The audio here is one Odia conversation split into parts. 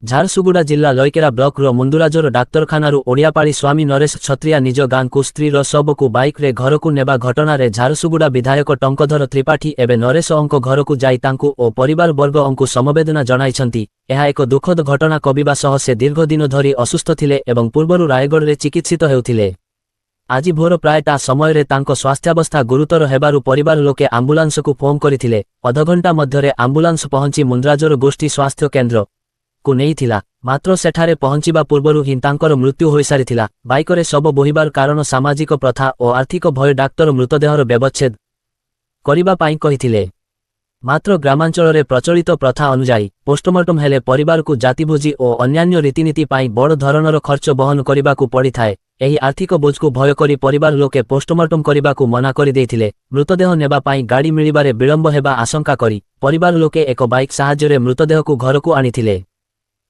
ଝାରସୁଗୁଡ଼ା ଜିଲ୍ଲା ଲଇକେରା ବ୍ଲକର ମୁନ୍ଦୁରାଜର ଡାକ୍ତରଖାନାରୁ ଓଡ଼ିଆପାଳି ସ୍ୱାମୀ ନରେଶ ଛତ୍ରିଆ ନିଜ ଗାଁକୁ ସ୍ତ୍ରୀର ଶବକୁ ବାଇକ୍ରେ ଘରକୁ ନେବା ଘଟଣାରେ ଝାରସୁଗୁଡ଼ା ବିଧାୟକ ଟଙ୍କଧର ତ୍ରିପାଠୀ ଏବେ ନରେଶଙ୍କ ଘରକୁ ଯାଇ ତାଙ୍କୁ ଓ ପରିବାରବର୍ଗଙ୍କୁ ସମବେଦନା ଜଣାଇଛନ୍ତି। ଏହା ଏକ ଦୁଃଖଦ ଘଟଣା କହିବା ସହ ସେ ଦୀର୍ଘ ଦିନ ଧରି ଅସୁସ୍ଥ ଥିଲେ ଏବଂ ପୂର୍ବରୁ ରାୟଗଡ଼ରେ ଚିକିତ୍ସିତ ହେଉଥିଲେ। ଆଜି ଭୋର ପ୍ରାୟ ଟା ସମୟରେ ତାଙ୍କ ସ୍ୱାସ୍ଥ୍ୟାବସ୍ଥା ଗୁରୁତର ହେବାରୁ ପରିବାର ଲୋକେ ଆମ୍ବୁଲାନ୍ସକୁ ଫୋନ୍ କରିଥିଲେ। ଅଧଘଣ୍ଟା ମଧ୍ୟରେ ଆମ୍ବୁଲାନ୍ସ ପହଞ୍ଚି ମୁନ୍ଦୁରାଜର ଗୋଷ୍ଠୀ ସ୍ୱାସ୍ଥ୍ୟ କେନ୍ଦ୍ର କୁ ନେଇଥିଲା। ମାତ୍ର ସେଠାରେ ପହଞ୍ଚିବା ପୂର୍ବରୁ ହିଁ ତାଙ୍କର ମୃତ୍ୟୁ ହୋଇସାରିଥିଲା। ବାଇକରେ ଶବ ବୋହିବାର କାରଣ ସାମାଜିକ ପ୍ରଥା ଓ ଆର୍ଥିକ ଭୟ ଡାକ୍ତର ମୃତଦେହର ବ୍ୟବଚ୍ଛେଦ କରିବା ପାଇଁ କହିଥିଲେ। ମାତ୍ର ଗ୍ରାମାଞ୍ଚଳରେ ପ୍ରଚଳିତ ପ୍ରଥା ଅନୁଯାୟୀ ପୋଷ୍ଟମର୍ଟମ ହେଲେ ପରିବାରକୁ ଜାତିଭୋଜି ଓ ଅନ୍ୟାନ୍ୟ ରୀତିନୀତି ପାଇଁ ବଡ଼ ଧରଣର ଖର୍ଚ୍ଚ ବହନ କରିବାକୁ ପଡ଼ିଥାଏ। ଏହି ଆର୍ଥିକ ବୋଝକୁ ଭୟ କରି ପରିବାର ଲୋକେ ପୋଷ୍ଟମର୍ଟମ କରିବାକୁ ମନା କରିଦେଇଥିଲେ। ମୃତଦେହ ନେବା ପାଇଁ ଗାଡ଼ି ମିଳିବାରେ ବିଳମ୍ବ ହେବା ଆଶଙ୍କା କରି ପରିବାର ଲୋକେ ଏକ ବାଇକ୍ ସାହାଯ୍ୟରେ ମୃତଦେହକୁ ଘରକୁ ଆଣିଥିଲେ।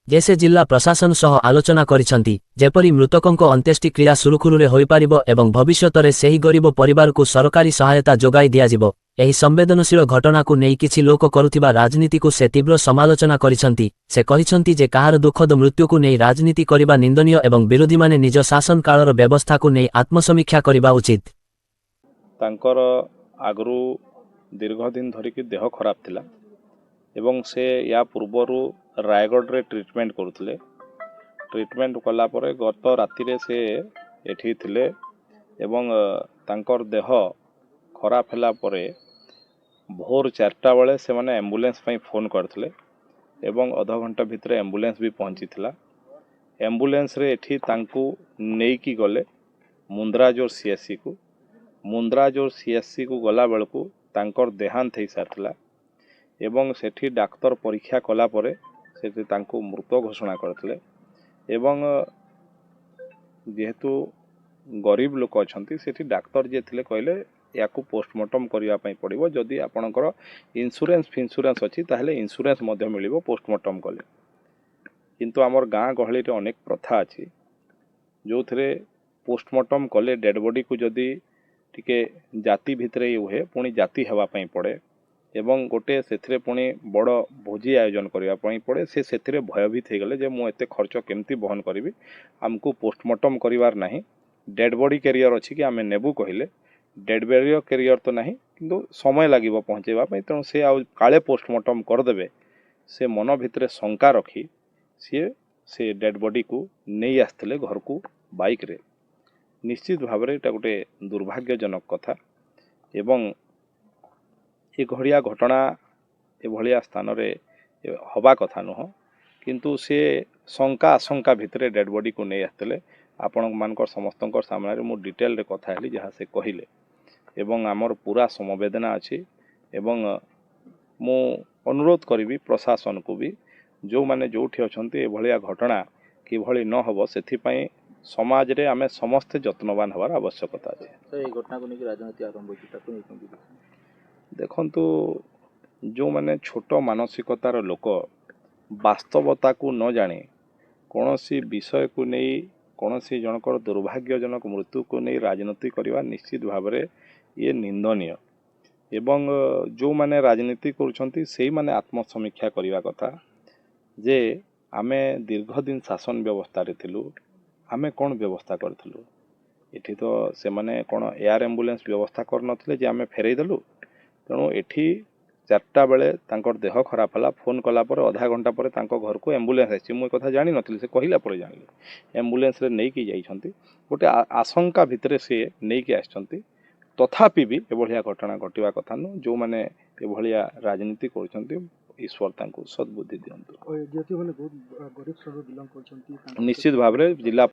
ସେ ଜିଲ୍ଲା ପ୍ରଶାସନ ସହ ଆଲୋଚନା କରିଛନ୍ତି ଯେପରି ମୃତକଙ୍କ ଅନ୍ତ୍ୟେଷ୍ଟି କ୍ରିୟା ସୁରୁଖୁରୁରେ ହୋଇପାରିବ ଏବଂ ଭବିଷ୍ୟତରେ ସେହି ଗରିବ ପରିବାରକୁ ସରକାରୀ ସହାୟତା ଯୋଗାଇ ଦିଆଯିବ। ଏହି ସମ୍ବେଦନଶୀଳ ଘଟଣାକୁ ନେଇ କିଛି ଲୋକ କରୁଥିବା ରାଜନୀତିକୁ ସେ ତୀବ୍ର ସମାଲୋଚନା କରିଛନ୍ତି। ସେ କହିଛନ୍ତି ଯେ କାହାର ଦୁଃଖଦ ମୃତ୍ୟୁକୁ ନେଇ ରାଜନୀତି କରିବା ନିନ୍ଦନୀୟ ଏବଂ ବିରୋଧୀମାନେ ନିଜ ଶାସନ କାଳର ବ୍ୟବସ୍ଥାକୁ ନେଇ ଆତ୍ମସମୀକ୍ଷା କରିବା ଉଚିତ। ତାଙ୍କର ଆଗରୁ ଦୀର୍ଘ ଦିନ ଧରିକି ଦେହ ଖରାପ ଥିଲା ଏବଂ ସେ ୟା ପୂର୍ବରୁ ରାୟଗଡ଼ରେ ଟ୍ରିଟମେଣ୍ଟ କରୁଥିଲେ। ଟ୍ରିଟମେଣ୍ଟ କଲା ପରେ ଗତ ରାତିରେ ସେ ଏଠି ଥିଲେ ଏବଂ ତାଙ୍କର ଦେହ ଖରାପ ହେଲା ପରେ ଭୋର 4ଟା ବେଳେ ସେମାନେ ଆମ୍ବୁଲାନ୍ସ ପାଇଁ ଫୋନ୍ କରିଥିଲେ ଏବଂ ଅଧଘଣ୍ଟା ଭିତରେ ଆମ୍ବୁଲାନ୍ସ ବି ପହଞ୍ଚିଥିଲା। ଆମ୍ବୁଲାନ୍ସରେ ଏଠି ତାଙ୍କୁ ନେଇକି ଗଲେ ମୁନ୍ଦୁରାଜୋର ସିଏସ୍ସିକୁ। ମୁନ୍ଦୁରାଜୋର ସିଏସ୍ସିକୁ ଗଲା ବେଳକୁ ତାଙ୍କର ଦେହାନ୍ତ ହେଇସାରିଥିଲା ଏବଂ ସେଠି ଡାକ୍ତର ପରୀକ୍ଷା କଲା ପରେ ସେଠି ତାଙ୍କୁ ମୃତ ଘୋଷଣା କରିଥିଲେ ଏବଂ ଯେହେତୁ ଗରିବ ଲୋକ ଅଛନ୍ତି ସେଠି ଡାକ୍ତର ଯିଏ ଥିଲେ କହିଲେ ୟାକୁ ପୋଷ୍ଟମର୍ଟମ କରିବା ପାଇଁ ପଡ଼ିବ। ଯଦି ଆପଣଙ୍କର ଇନ୍ସୁରାନ୍ସ ଅଛି ତାହେଲେ ଇନ୍ସୁରାନ୍ସ ମଧ୍ୟ ମିଳିବ ପୋଷ୍ଟମର୍ଟମ କଲେ। କିନ୍ତୁ ଆମର ଗାଁ ଗହଳିରେ ଅନେକ ପ୍ରଥା ଅଛି ଯେଉଁଥିରେ ପୋଷ୍ଟମର୍ଟମ କଲେ ଡେଡ୍ ବଡ଼ିକୁ ଯଦି ଟିକେ ଜାତି ଭିତରେ ହୁଏ ପୁଣି ଜାତି ହେବା ପାଇଁ ପଡ଼େ ଏବଂ ଗୋଟେ ସେଥିରେ ପୁଣି ବଡ଼ ଭୋଜି ଆୟୋଜନ କରିବା ପାଇଁ ପଡ଼େ। ସେ ସେଥିରେ ଭୟଭୀତ ହେଇଗଲେ ଯେ ମୁଁ ଏତେ ଖର୍ଚ୍ଚ କେମିତି ବହନ କରିବି, ଆମକୁ ପୋଷ୍ଟମର୍ଟମ କରିବାର ନାହିଁ। ଡେଡ୍ ବଡ଼ି କ୍ୟାରିୟର ଅଛି କି ଆମେ ନେବୁ କହିଲେ ଡେଡ୍ ବଡ଼ି କ୍ୟାରିୟର ତ ନାହିଁ କିନ୍ତୁ ସମୟ ଲାଗିବ ପହଞ୍ଚାଇବା ପାଇଁ, ତେଣୁ ସେ ଆଉ କାଳେ ପୋଷ୍ଟମର୍ଟମ କରିଦେବେ ସେ ମନ ଭିତରେ ଶଙ୍କା ରଖି ସେ ଡେଡ୍ ବଡ଼ିକୁ ନେଇ ଆସିଥିଲେ ଘରକୁ ବାଇକ୍ରେ। ନିଶ୍ଚିତ ଭାବରେ ଏଇଟା ଗୋଟେ ଦୁର୍ଭାଗ୍ୟଜନକ କଥା ଏବଂ ଏଭଳିଆ ଘଟଣା ଏଭଳିଆ ସ୍ଥାନରେ ହେବା କଥା ନୁହଁ, କିନ୍ତୁ ସେ ଶଙ୍କା ଆଶଙ୍କା ଭିତରେ ଡେଡ୍ ବଡ଼ିକୁ ନେଇ ଆସିଥିଲେ। ଆପଣମାନଙ୍କର ସମସ୍ତଙ୍କର ସାମ୍ନାରେ ମୁଁ ଡିଟେଲରେ କଥା ହେଲି ଯାହା ସେ କହିଲେ ଏବଂ ଆମର ପୁରା ସମବେଦନା ଅଛି ଏବଂ ମୁଁ ଅନୁରୋଧ କରିବି ପ୍ରଶାସନକୁ ବି ଯେଉଁମାନେ ଯେଉଁଠି ଅଛନ୍ତି ଏଭଳିଆ ଘଟଣା କିଭଳି ନ ହେବ ସେଥିପାଇଁ ସମାଜରେ ଆମେ ସମସ୍ତେ ଯତ୍ନବାନ ହେବାର ଆବଶ୍ୟକତା ଅଛି। এই ঘটনাକୁ ନେଇକି ରାଜନୀତି ଆରମ୍ଭ ହୋଇଛି ତାକୁ ନେଇ କେମିତି? ଦେଖନ୍ତୁ, ଯେଉଁମାନେ ଛୋଟ ମାନସିକତାର ଲୋକ ବାସ୍ତବତାକୁ ନ ଜାଣି କୌଣସି ବିଷୟକୁ ନେଇ କୌଣସି ଜଣଙ୍କର ଦୁର୍ଭାଗ୍ୟଜନକ ମୃତ୍ୟୁକୁ ନେଇ ରାଜନୀତି କରିବା ନିଶ୍ଚିତ ଭାବରେ ଇଏ ନିନ୍ଦନୀୟ ଏବଂ ଯେଉଁମାନେ ରାଜନୀତି କରୁଛନ୍ତି ସେଇମାନେ ଆତ୍ମସମୀକ୍ଷା କରିବା କଥା ଯେ ଆମେ ଦୀର୍ଘଦିନ ଶାସନ ବ୍ୟବସ୍ଥାରେ ଥିଲୁ, ଆମେ କ'ଣ ବ୍ୟବସ୍ଥା କରିଥିଲୁ। ଏଠି ତ ସେମାନେ କ'ଣ ଏୟାର ଆମ୍ବୁଲାନ୍ସ ବ୍ୟବସ୍ଥା କରିନଥିଲେ ଯେ ଆମେ ଫେରେଇ ଦେଲୁ। ତେଣୁ ଏଠି 4ଟା ବେଳେ ତାଙ୍କର ଦେହ ଖରାପ ହେଲା, ଫୋନ୍ କଲା ପରେ ଅଧା ଘଣ୍ଟା ପରେ ତାଙ୍କ ଘରକୁ ଆମ୍ବୁଲାନ୍ସ ଆସିଛି। ମୁଁ ଏ କଥା ଜାଣିନଥିଲି, ସେ କହିଲା ପରେ ଜାଣିଲି। ଆମ୍ବୁଲାନ୍ସରେ ନେଇକି ଯାଇଛନ୍ତି, ଗୋଟେ ଆଶଙ୍କା ଭିତରେ ସେ ନେଇକି ଆସିଛନ୍ତି। ତଥାପି ବି ଏଭଳିଆ ଘଟଣା ଘଟିବା କଥା ନୁହଁ। ଯେଉଁମାନେ ଏଭଳିଆ ରାଜନୀତି କରୁଛନ୍ତି ଈଶ୍ୱର ତାଙ୍କୁ ସଦ୍ବୁଦ୍ଧି ଦିଅନ୍ତୁ। ନିଶ୍ଚିତ ଭାବରେ ଜିଲ୍ଲା